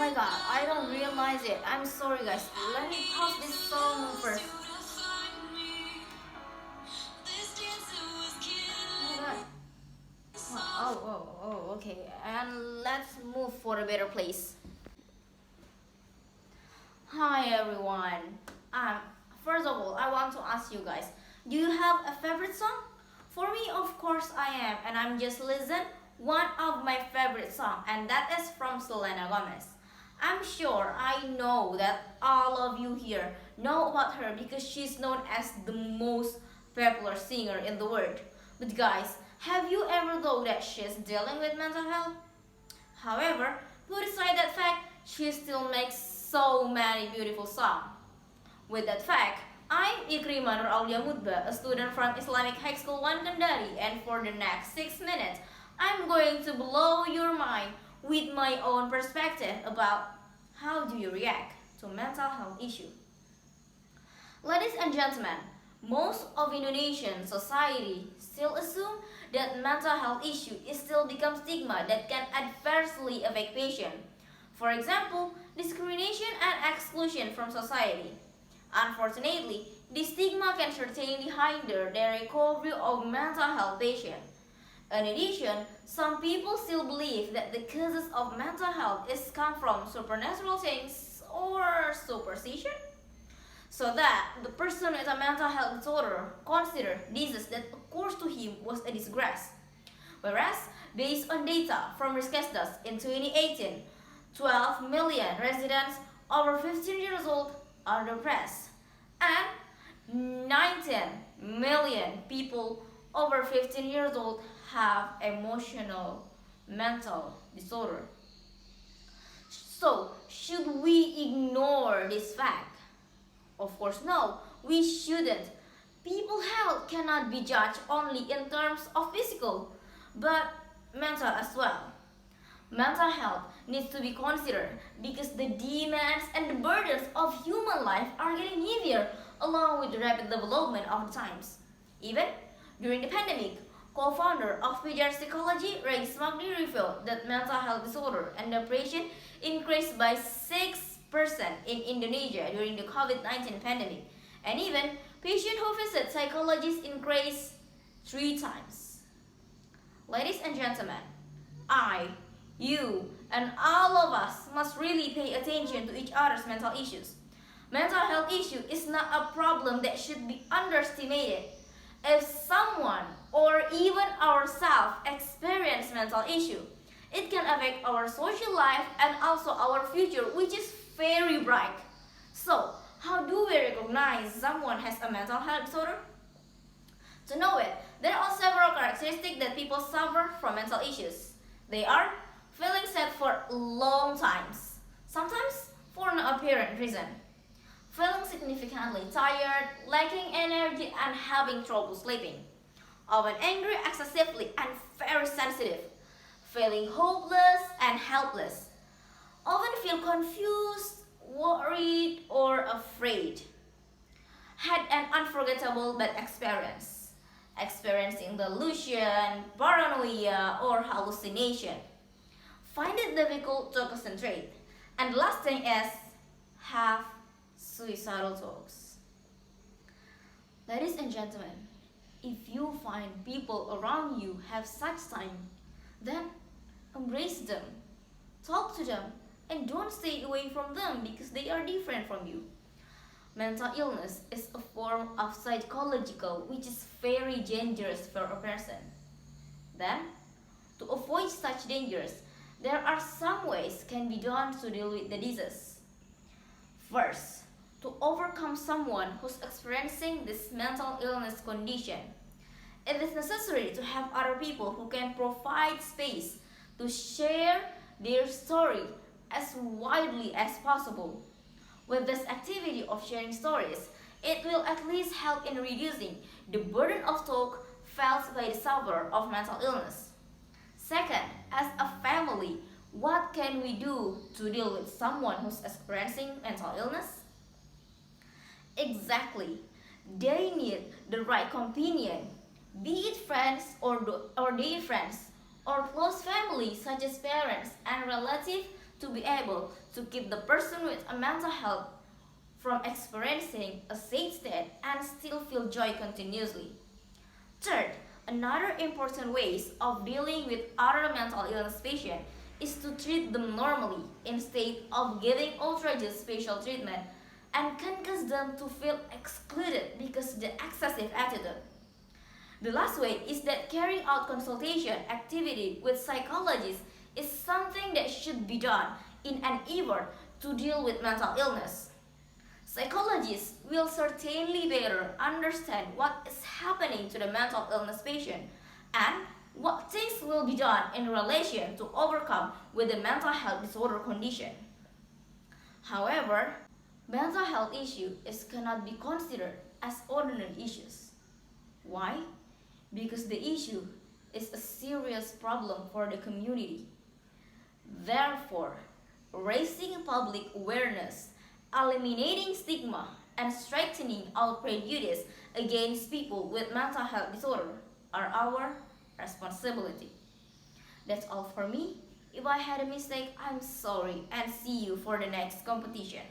my god, I don't realize it. I'm sorry guys. Let me pause this song first. Oh my god. Oh, okay. And let's move for a better place. Hi everyone. First of all, I want to ask you guys, do you have a favorite song? For me, of course I am, and I'm just listen one of my favorite song, and that is from Selena Gomez. I'm sure I know that all of you here know about her because she's known as the most popular singer in the world. But guys, have you ever thought that she's dealing with mental health? However, put aside that fact, she still makes so many beautiful songs. With that fact, I'm Ikrimah Nur Auliya Mutba, a student from Islamic High School 1 Kendari, and for the next 6 minutes, I'm going to blow your mind with my own perspective about how do you react to mental health issue. Ladies and gentlemen, most of Indonesian society still assume that mental health issue is still become stigma that can adversely affect patient. For example, discrimination and exclusion from society. Unfortunately, this stigma can certainly hinder the recovery of mental health patients. In addition, some people still believe that the causes of mental health is come from supernatural things or superstition, so that the person with a mental health disorder consider disease that occurs to him was a disgrace. Whereas, based on data from Riskesdas in 2018, 12 million residents over 15 years old are depressed, and 19 million people over 15 years old have emotional mental disorder. So, should we ignore this fact? Of course, no, we shouldn't. People's health cannot be judged only in terms of physical, but mental as well. Mental health needs to be considered because the demands and the burdens of human life are getting heavier along with the rapid development of the times. Even during the pandemic, co-founder of PJ Psychology, Ray Smagni, revealed that mental health disorder and depression increased by 6% in Indonesia during the COVID-19 pandemic, and even patients who visit psychologists increased 3 times. Ladies and gentlemen, I, you, and all of us must really pay attention to each other's mental issues. Mental health issue is not a problem that should be underestimated. If someone or even ourselves experience mental issue, it can affect our social life and also our future, which is very bright. So, how do we recognize someone has a mental health disorder? To know it, there are several characteristics that people suffer from mental issues. They are feeling sad for long times, sometimes for no apparent reason, feeling significantly tired, lacking energy, and having trouble sleeping, often angry excessively and very sensitive, feeling hopeless and helpless, often feel confused, worried, or afraid, had an unforgettable bad experience, experiencing delusion, paranoia, or hallucination, find it difficult to concentrate, and the last thing is have suicidal thoughts. Ladies and gentlemen, if you find people around you have such sign, then embrace them, talk to them, and don't stay away from them because they are different from you. Mental illness is a form of psychological which is very dangerous for a person. Then, to avoid such dangers, there are some ways can be done to deal with the disease. First, to overcome someone who's experiencing this mental illness condition, it is necessary to have other people who can provide space to share their story as widely as possible. With this activity of sharing stories, it will at least help in reducing the burden of talk felt by the sufferer of mental illness. Second, as a family, what can we do to deal with someone who's experiencing mental illness? Exactly, they need the right companion, be it friends or their friends, or close family such as parents and relatives to be able to keep the person with a mental health from experiencing a sad state and still feel joy continuously. Third, another important ways of dealing with other mental illness patients is to treat them normally instead of giving outrageous special treatment and can cause them to feel excluded because of the excessive attitude. The last way is that carrying out consultation activity with psychologists is something that should be done in an effort to deal with mental illness. Psychologists will certainly better understand what is happening to the mental illness patient and what things will be done in relation to overcome with the mental health disorder condition. However, mental health issue cannot be considered as ordinary issues. Why? Because the issue is a serious problem for the community. Therefore, raising public awareness, eliminating stigma, and strengthening our prejudice against people with mental health disorder are our responsibility. That's all for me. If I had a mistake, I'm sorry and see you for the next competition.